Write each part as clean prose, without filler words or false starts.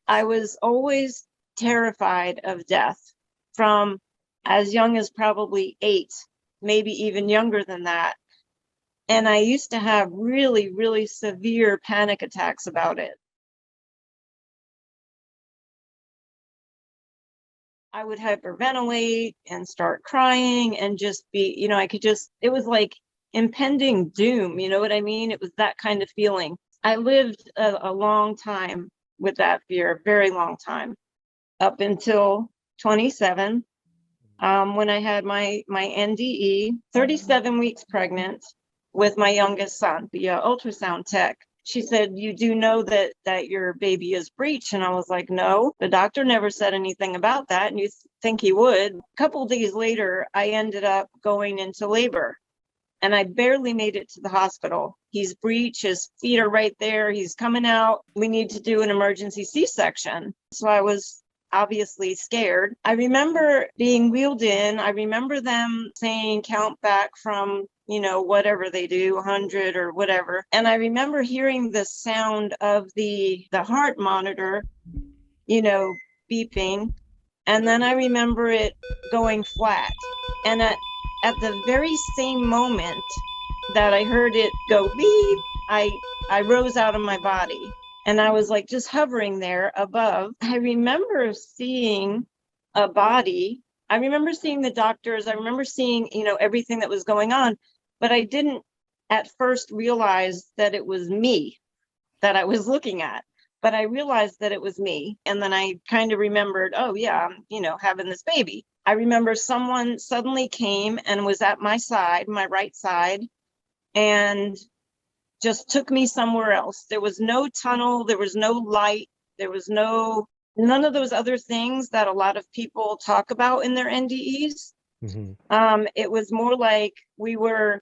I was always terrified of death from as young as probably 8, maybe even younger than that. And I used to have really, really severe panic attacks about it. I would hyperventilate and start crying and just be, it was like impending doom. You know what I mean? It was that kind of feeling. I lived a long time with that fear, a very long time, up until 27, when I had my NDE, 37 weeks pregnant with my youngest son, the ultrasound tech. She said, "You do know that your baby is breech?" And I was like, "No, the doctor never said anything about that." And you think he would. A couple of days later, I ended up going into labor, and I barely made it to the hospital. He's breech, his feet are right there. He's coming out. We need to do an emergency C-section. So I was obviously scared. I remember being wheeled in. I remember them saying, count back from, whatever they do, 100 or whatever. And I remember hearing the sound of the heart monitor, beeping. And then I remember it going flat. And at the very same moment that I heard it go beep, I rose out of my body. And I was like just hovering there above. I remember seeing a body. I remember seeing the doctors. I remember seeing, everything that was going on. But I didn't at first realize that it was me that I was looking at. But I realized that it was me. And then I kind of remembered, oh, yeah, I'm, having this baby. I remember someone suddenly came and was at my side, my right side, and just took me somewhere else. There was no tunnel, there was no light, there was none of those other things that a lot of people talk about in their NDEs. It was more like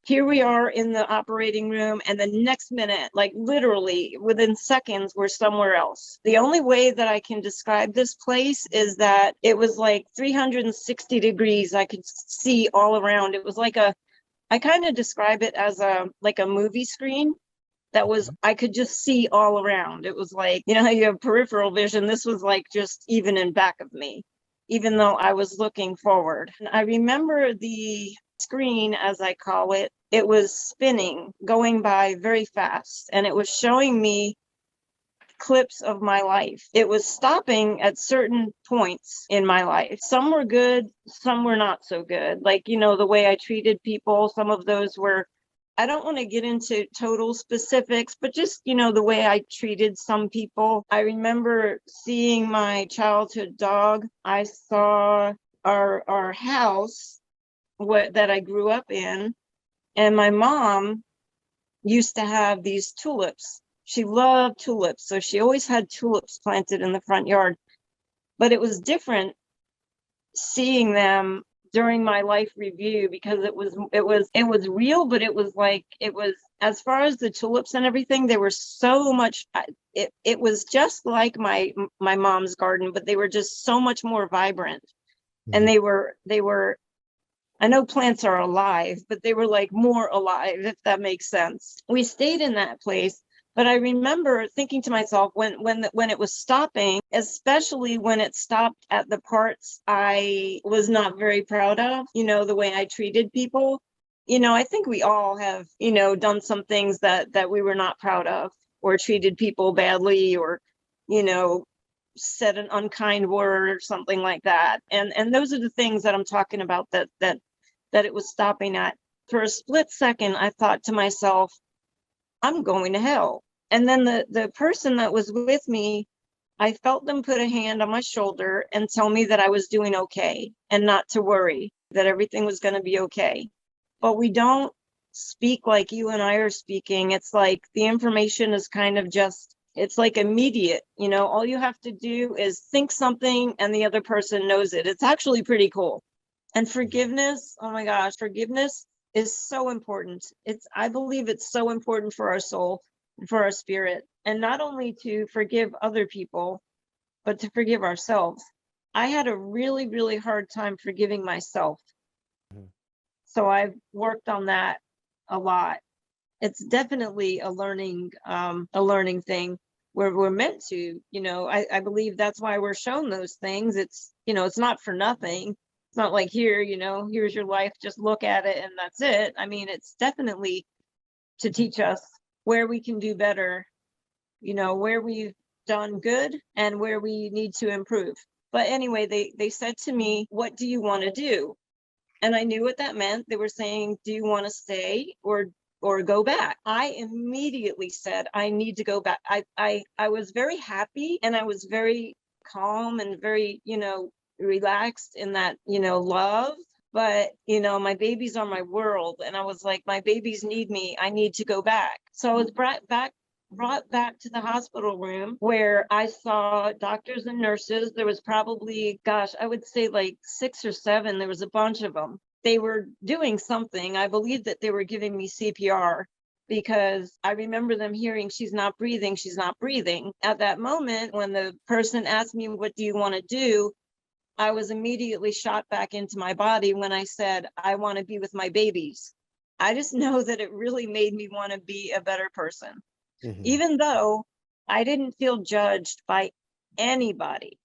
here we are in the operating room, and the next minute, like literally within seconds, we're somewhere else. The only way that I can describe this place is that it was like 360 degrees. I could see all around. It was like I kind of describe it as like a movie screen that was, I could just see all around. It was like, how you have peripheral vision. This was like just even in back of me, even though I was looking forward. And I remember the screen, as I call it, it was spinning, going by very fast. And it was showing me clips of my life. It was stopping at certain points in my life. Some were good, some were not so good. Like, the way I treated people, some of those were, I don't want to get into total specifics, but just, the way I treated some people. I remember seeing my childhood dog. I saw our house that I grew up in, and my mom used to have these tulips. She loved tulips, so she always had tulips planted in the front yard. But it was different seeing them during my life review, because it was real, but it was as far as the tulips and everything, they were so much, it was just like my mom's garden, but they were just so much more vibrant. And they were I know plants are alive, but they were like more alive, if that makes sense. We stayed in that place. But I remember thinking to myself, when it was stopping, especially when it stopped at the parts I was not very proud of, the way I treated people. I think we all have, done some things that we were not proud of, or treated people badly, or, said an unkind word or something like that. And those are the things that I'm talking about that it was stopping at. For a split second, I thought to myself, I'm going to hell. And then the person that was with me, I felt them put a hand on my shoulder and tell me that I was doing okay and not to worry, that everything was going to be okay. But we don't speak like you and I are speaking. It's like the information is kind of just, it's like immediate. All you have to do is think something and the other person knows it. It's actually pretty cool. And forgiveness, oh my gosh, forgiveness is so important. I believe it's so important for our soul, for our spirit, and not only to forgive other people, but to forgive ourselves. I had a really, really hard time forgiving myself. So I've worked on that a lot. It's definitely a learning thing. we're meant to, I believe that's why we're shown those things. It's, it's not for nothing. It's not like here, here's your life, just look at it and that's it. I mean, it's definitely to teach us where we can do better, where we've done good and where we need to improve. But anyway, they said to me, what do you want to do? And I knew what that meant. They were saying, do you want to stay or go back? I immediately said, I need to go back. I was very happy and I was very calm and very, relaxed in that, love. But, my babies are my world. And I was like, my babies need me. I need to go back. So I was brought back to the hospital room where I saw doctors and nurses. There was probably, I would say like 6 or 7. There was a bunch of them. They were doing something. I believe that they were giving me CPR because I remember them hearing, she's not breathing, she's not breathing. At that moment, when the person asked me, what do you want to do? I was immediately shot back into my body when I said, I want to be with my babies. I just know that it really made me want to be a better person. Mm-hmm. Even though I didn't feel judged by anybody.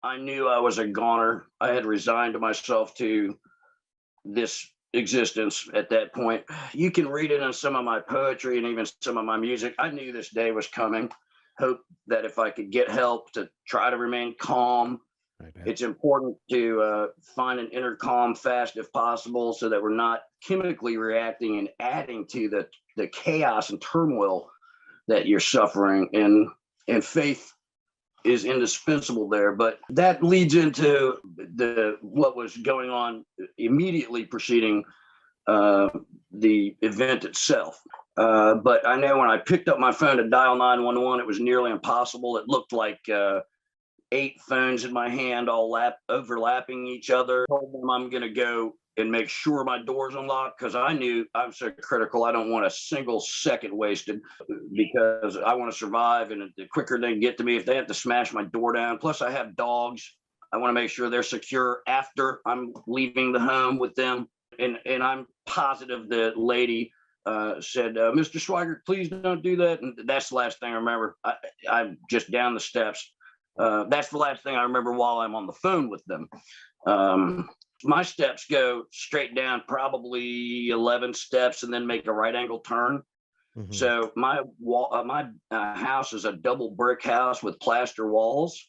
I knew I was a goner. I had resigned myself to this existence at that point. You can read it in some of my poetry and even some of my music. I knew this day was coming. Hope that if I could get help to try to remain calm. It's important to find an inner calm fast if possible, so that we're not chemically reacting and adding to the chaos and turmoil that you're suffering. And faith is indispensable there. But that leads into what was going on immediately preceding the event itself. But I know when I picked up my phone to dial 911, it was nearly impossible. It looked like 8 phones in my hand, all overlapping each other. I told them I'm going to go and make sure my door's unlocked, because I knew I'm so critical. I don't want a single second wasted, because I want to survive. And the quicker they get to me, if they have to smash my door down, plus I have dogs, I want to make sure they're secure after I'm leaving the home with them. And I'm positive the lady said, Mr. Schweigert, please don't do that. And that's the last thing I remember. I'm just down the steps. That's the last thing I remember while I'm on the phone with them. My steps go straight down probably 11 steps and then make a right angle turn. Mm-hmm. So my house is a double brick house with plaster walls.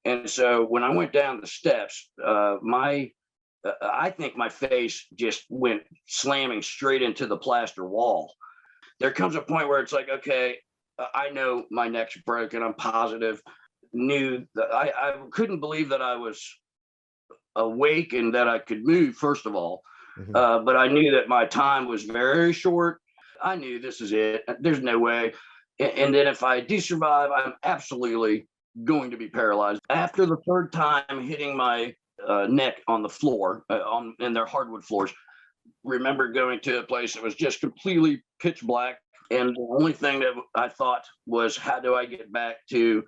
And so when I went down the steps, I think my face just went slamming straight into the plaster wall. There comes a point where it's like, okay, I know my neck's broken. I'm positive. Knew that I couldn't believe that I was awake and that I could move, first of all. Mm-hmm. But I knew that my time was very short. I knew this is it. There's no way. And then if I do survive, I'm absolutely going to be paralyzed. After the third time hitting my neck on the floor, in their hardwood floors, remember going to a place that was just completely pitch black. And the only thing that I thought was, how do I get back to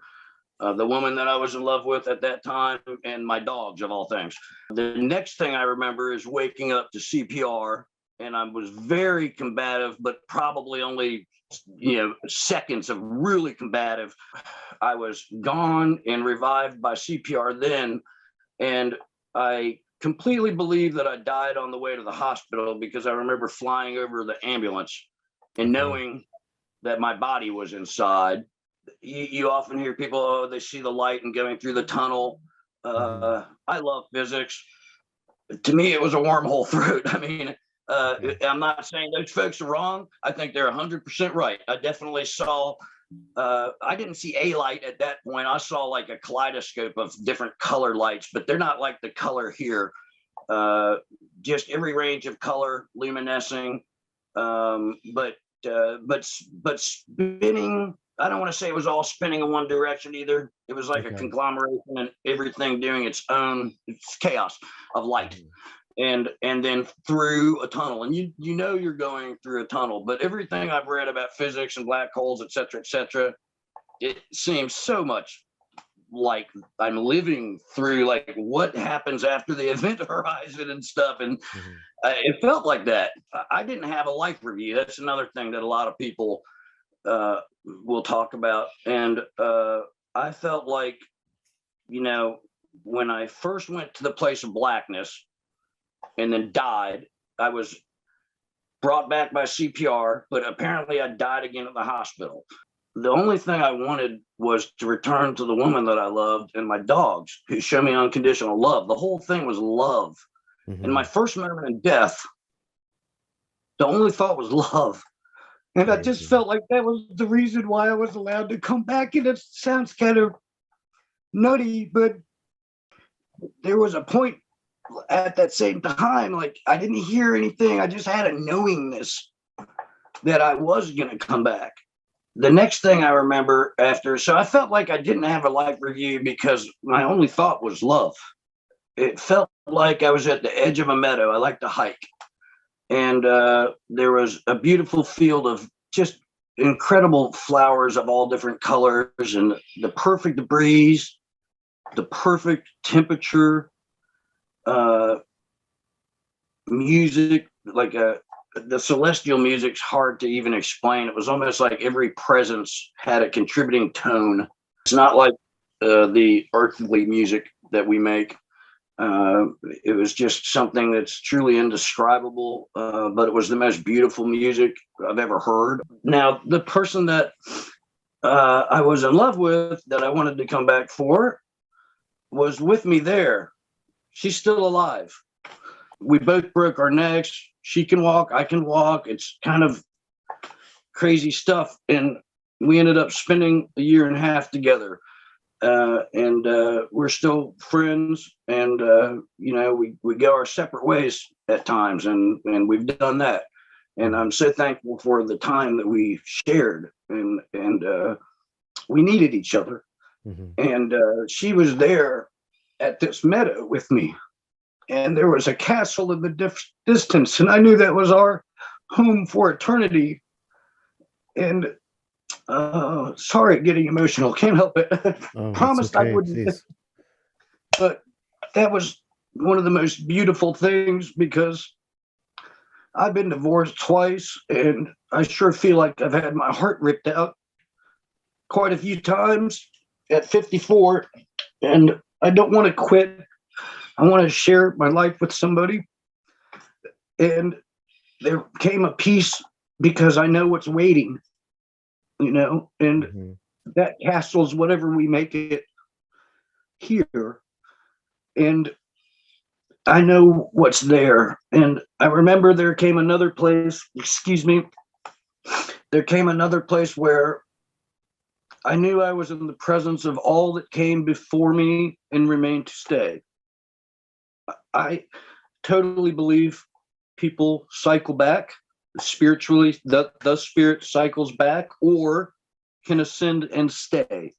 the woman that I was in love with at that time and my dogs, of all things. The next thing I remember is waking up to CPR, and I was very combative, but probably only, seconds of really combative. I was gone and revived by CPR then. And I completely believe that I died on the way to the hospital, because I remember flying over the ambulance and knowing that my body was inside. You often hear people, they see the light and going through the tunnel. I love physics. To me, it was a wormhole through it. I mean, I'm not saying those folks are wrong. I think they're 100% right. I definitely saw, I didn't see a light at that point. I saw like a kaleidoscope of different color lights, but they're not like the color here. Just every range of color, luminescing, but spinning. I don't want to say it was all spinning in one direction either. It was like a conglomeration and everything doing its own chaos of light. And then through a tunnel. And you know you're going through a tunnel, but everything I've read about physics and black holes, et cetera, it seems so much like I'm living through like what happens after the event horizon and stuff. And it felt like that. I didn't have a life review. That's another thing that a lot of people will talk about. And I felt like, you know, when I first went to the place of blackness and then died, I was brought back by CPR, but apparently I died again at the hospital. The only thing I wanted was to return to the woman that I loved and my dogs who show me unconditional love. The whole thing was love. In my first moment in death, the only thought was love. And I just felt like that was the reason why I was allowed to come back. And it sounds kind of nutty, but there was a point at that same time, like I didn't hear anything. I just had a knowingness that I was going to come back. The next thing I remember after, so I felt like I didn't have a life review because my only thought was love. It felt like I was at the edge of a meadow. I like to hike. And there was a beautiful field of just incredible flowers of all different colors and the perfect breeze, the perfect temperature, music, like the celestial music's hard to even explain. It was almost like every presence had a contributing tone. It's not like the earthly music that we make. It was just something that's truly indescribable, but it was the most beautiful music I've ever heard. Now, the person that I was in love with, that I wanted to come back for, was with me there. She's still alive. We both broke our necks. She can walk, I can walk. It's kind of crazy stuff. And we ended up spending a year and a half together. And we're still friends. And, you know, we go our separate ways at times. And we've done that. And I'm so thankful for the time that we shared. And we needed each other. And she was there at this meadow with me. And there was a castle in the distance, and I knew that was our home for eternity. And sorry, getting emotional, can't help it. Promised okay, I wouldn't. Please. But that was one of the most beautiful things because I've been divorced twice, and I sure feel like I've had my heart ripped out quite a few times at 54, and I don't want to quit. I want to share my life with somebody. And there came a peace because I know what's waiting, you know, and that castle's whatever we make it here. And I know what's there. And I remember there came another place, there came another place where I knew I was in the presence of all that came before me and remained to stay. I totally believe people cycle back spiritually. The spirit cycles back or can ascend and stay.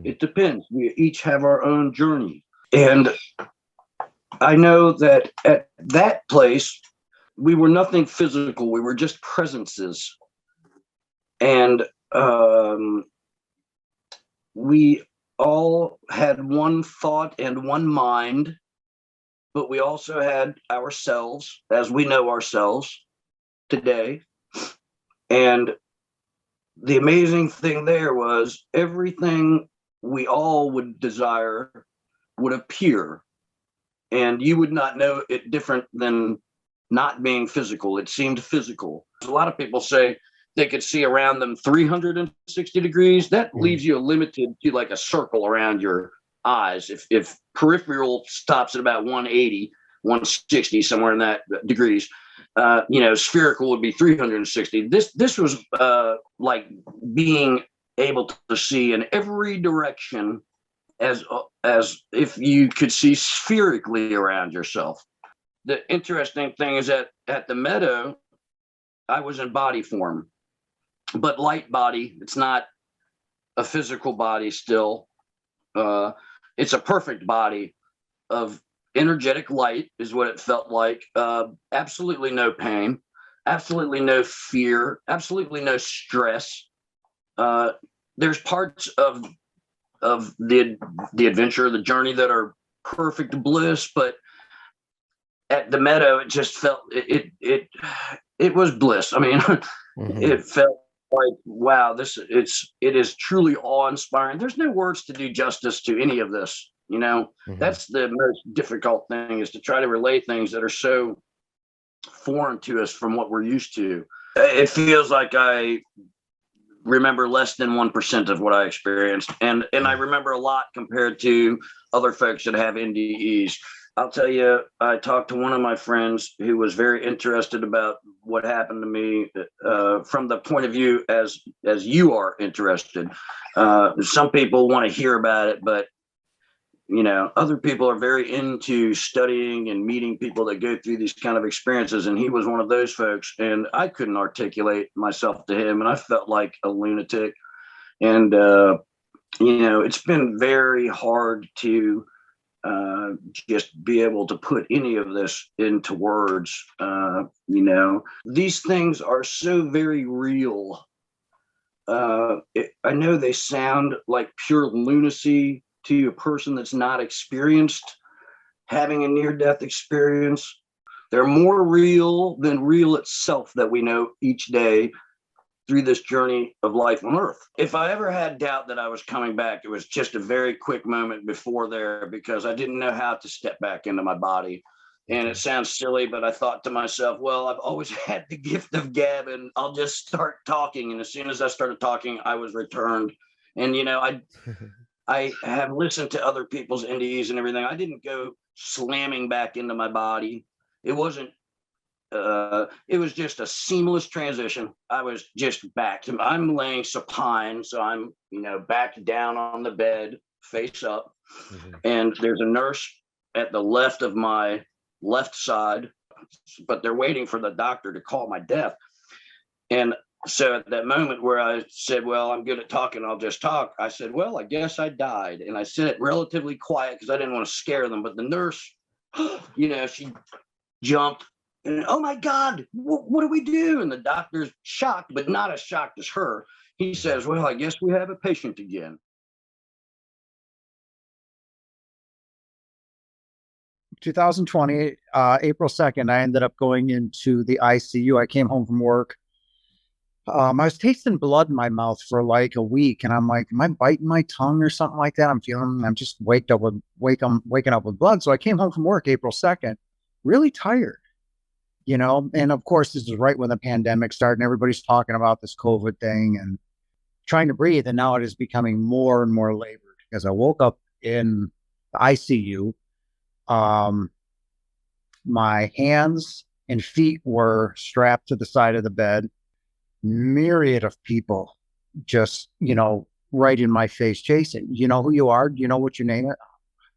It depends. We each have our own journey. And I know that at that place, we were nothing physical. We were just presences. And we all had one thought and one mind. But we also had ourselves as we know ourselves today. And the amazing thing there was everything we all would desire would appear. And you would not know it different than not being physical. It seemed physical. A lot of people say they could see around them 360 degrees. That leaves you limited to like a circle around your eyes. If peripheral stops at about 180, 160, somewhere in that degrees, you know, spherical would be 360. This was like being able to see in every direction as if you could see spherically around yourself. The interesting thing is that at the Meadow, I was in body form, but light body. It's not a physical body still. It's a perfect body of energetic light is what it felt like. Absolutely no pain, absolutely no fear, absolutely no stress. There's parts of of the adventure, the journey that are perfect bliss. But at the Meadow, it just felt it was bliss. I mean, it felt like, wow, it is truly awe-inspiring. There's no words to do justice to any of this. That's the most difficult thing, is to try to relay things that are so foreign to us from what we're used to. It feels like I remember less than 1% of what I experienced, and I remember a lot compared to other folks that have NDEs. I'll tell you, I talked to one of my friends who was very interested about what happened to me from the point of view as you are interested. Some people want to hear about it, but other people are very into studying and meeting people that go through these kind of experiences. And he was one of those folks, and I couldn't articulate myself to him, and I felt like a lunatic. And, it's been very hard to just be able to put any of this into words. These things are so very real. I know they sound like pure lunacy to a person that's not experienced having a near-death experience. They're more real than real itself that we know each day through this journey of life on Earth. If I ever had doubt that I was coming back, it was just a very quick moment before there, because I didn't know how to step back into my body. And it sounds silly, but I thought to myself, well, I've always had the gift of gab, and I'll just start talking. And as soon as I started talking, I was returned. And, I have listened to other people's NDEs and everything. I didn't go slamming back into my body. It wasn't, it was just a seamless transition. I was just back. I'm laying supine. So I'm, back down on the bed, face up. And there's a nurse at the left of my left side, but they're waiting for the doctor to call my death. And so at that moment where I said, well, I'm good at talking, I'll just talk, I said, well, I guess I died. And I said it relatively quiet because I didn't want to scare them. But the nurse, she jumped and, oh my God, what do we do? And the doctor's shocked, but not as shocked as her. He says, well, I guess we have a patient again. April 2nd, I ended up going into the ICU. I came home from work. I was tasting blood in my mouth for like a week, and I'm like, am I biting my tongue or something like that? I'm just waking up with blood. So I came home from work April 2nd, really tired, and of course, this is right when the pandemic started and everybody's talking about this COVID thing and trying to breathe. And now it is becoming more and more labored, because I woke up in the ICU. My hands and feet were strapped to the side of the bed. Myriad of people just, right in my face, Jason, you know who you are? Do you know what your name is?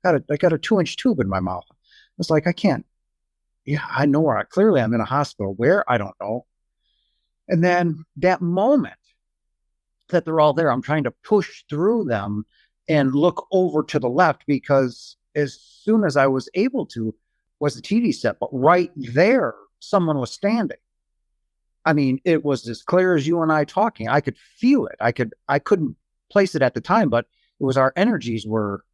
I got a 2-inch tube in my mouth. I was like, I can't. Yeah, I know where clearly I'm in a hospital. Where? I don't know. And then that moment that they're all there, I'm trying to push through them and look over to the left, because as soon as I was able to was the TV set, but right there, someone was standing. I mean, it was as clear as you and I talking. I could feel it. I couldn't place it at the time, but it was our energies were,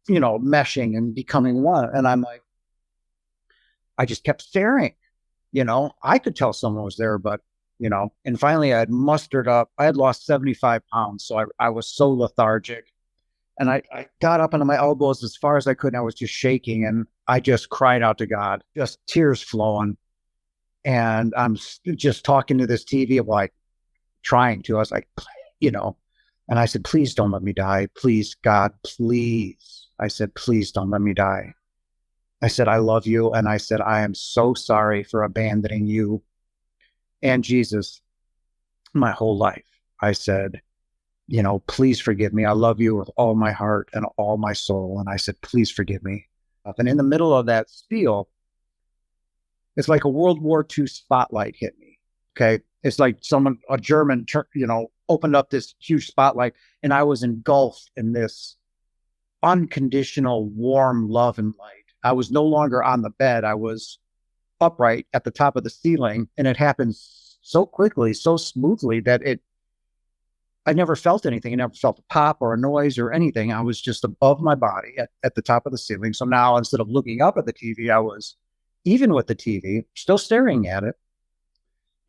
meshing and becoming one. And I'm like, I just kept staring, I could tell someone was there, but, and finally I had mustered up. I had lost 75 pounds. So I was so lethargic, and I got up onto my elbows as far as I could. And I was just shaking, and I just cried out to God, just tears flowing. And I'm just talking to this TV, like trying to. I was like, and I said, please don't let me die. Please, God, please. I said, please don't let me die. I said, I love you. And I said, I am so sorry for abandoning you and Jesus my whole life. I said, please forgive me. I love you with all my heart and all my soul. And I said, please forgive me. And in the middle of that spiel, it's like a World War II spotlight hit me. Okay. It's like a German, opened up this huge spotlight, and I was engulfed in this unconditional, warm love and light. I was no longer on the bed. I was upright at the top of the ceiling, and it happened so quickly, so smoothly that I never felt anything. I never felt a pop or a noise or anything. I was just above my body at the top of the ceiling. So now instead of looking up at the TV, I was even with the TV, still staring at it.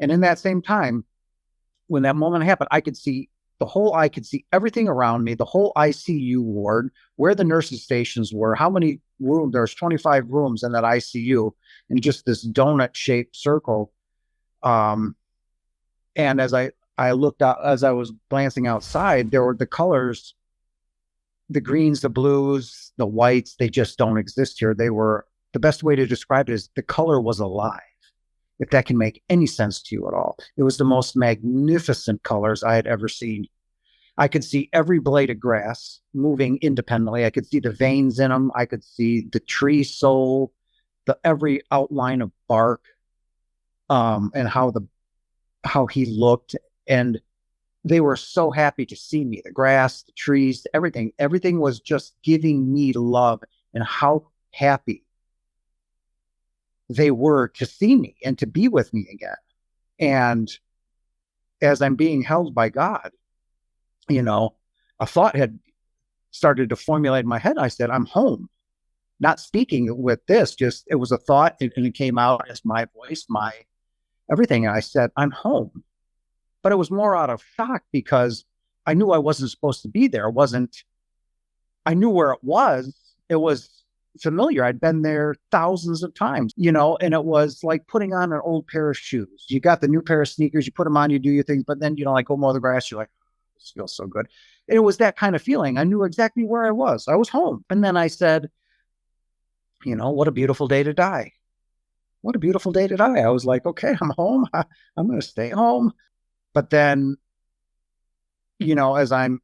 And in that same time, when that moment happened, I could see everything around me, the whole ICU ward, where the nurses' stations were, how many rooms, there's 25 rooms in that ICU in just this donut shaped circle. And I looked out, as I was glancing outside, there were the colors, the greens, the blues, the whites, they just don't exist here. The best way to describe it is the color was alive, if that can make any sense to you at all. It was the most magnificent colors I had ever seen. I could see every blade of grass moving independently. I could see the veins in them. I could see the tree soul, every outline of bark, and how he looked. And they were so happy to see me. The grass, the trees, everything was just giving me love, and how happy they were to see me and to be with me again. And as I'm being held by God, a thought had started to formulate in my head. I said, I'm home. Not speaking with this, just it was a thought, and it came out as my voice, my everything. And I said, I'm home. But it was more out of shock because I knew I wasn't supposed to be there. I knew where it was. It was familiar. I'd been there thousands of times, and it was like putting on an old pair of shoes. You got the new pair of sneakers, you put them on, you do your things, but then, like go mow the grass, you're like, this feels so good. And it was that kind of feeling. I knew exactly where I was. I was home. And then I said, what a beautiful day to die. What a beautiful day to die. I was like, okay, I'm home. I'm going to stay home. But then, as I'm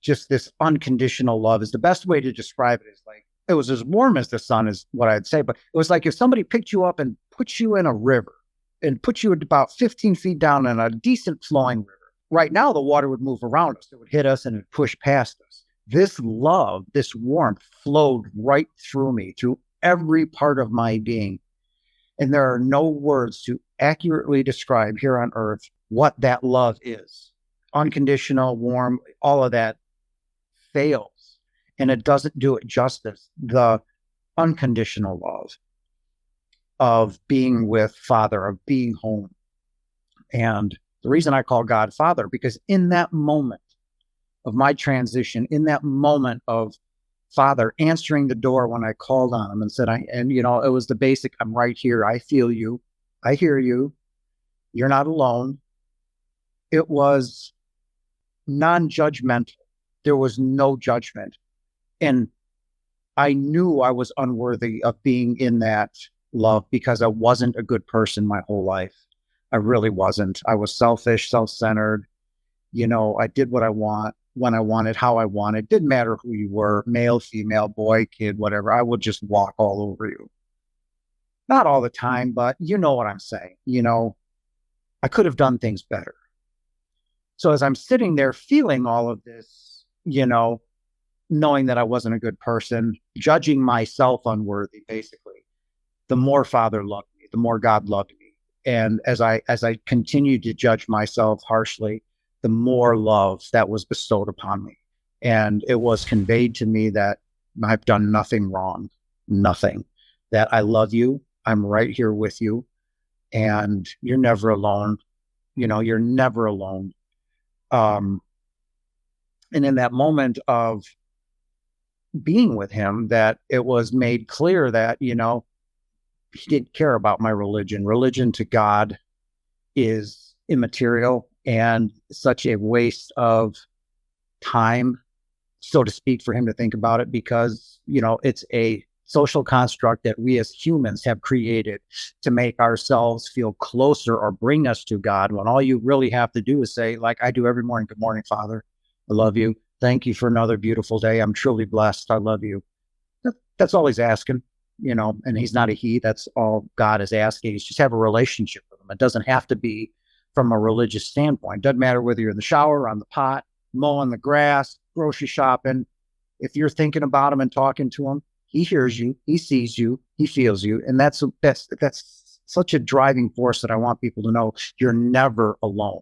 just this unconditional love is the best way to describe it. Is like, it was as warm as the sun is what I'd say, but it was like if somebody picked you up and put you in a river and put you at about 15 feet down in a decent flowing river. Right now, the water would move around us. It would hit us and it would push past us. This love, this warmth flowed right through me, through every part of my being. And there are no words to accurately describe here on earth what that love is. Unconditional, warm, all of that fails. And it doesn't do it justice. The unconditional love of being with Father, of being home. And the reason I call God Father, because in that moment of my transition, in that moment of Father answering the door when I called on him and said, it was the basic, I'm right here. I feel you. I hear you. You're not alone. It was non-judgmental. There was no judgment. And I knew I was unworthy of being in that love because I wasn't a good person my whole life. I really wasn't. I was selfish, self-centered. I did what I want, when I wanted, how I wanted. Didn't matter who you were, male, female, boy, kid, whatever. I would just walk all over you. Not all the time, but you know what I'm saying. I could have done things better. So as I'm sitting there feeling all of this, knowing that I wasn't a good person, judging myself unworthy, basically, the more Father loved me, the more God loved me. And as I continued to judge myself harshly, the more love that was bestowed upon me. And it was conveyed to me that I've done nothing wrong, nothing, that I love you. I'm right here with you. And you're never alone. You're never alone. And in that moment of being with him, that it was made clear that, he didn't care about my religion. Religion to God is immaterial and such a waste of time, so to speak, for him to think about it, because, it's a social construct that we as humans have created to make ourselves feel closer or bring us to God, when all you really have to do is say, like I do every morning, good morning, Father. I love you. Thank you for another beautiful day. I'm truly blessed. I love you. That's all he's asking, and he's not a he. That's all God is asking. Is just have a relationship with him. It doesn't have to be from a religious standpoint. Doesn't matter whether you're in the shower, on the pot, mowing the grass, grocery shopping. If you're thinking about him and talking to him, he hears you, he sees you, he feels you. And that's such a driving force that I want people to know. You're never alone.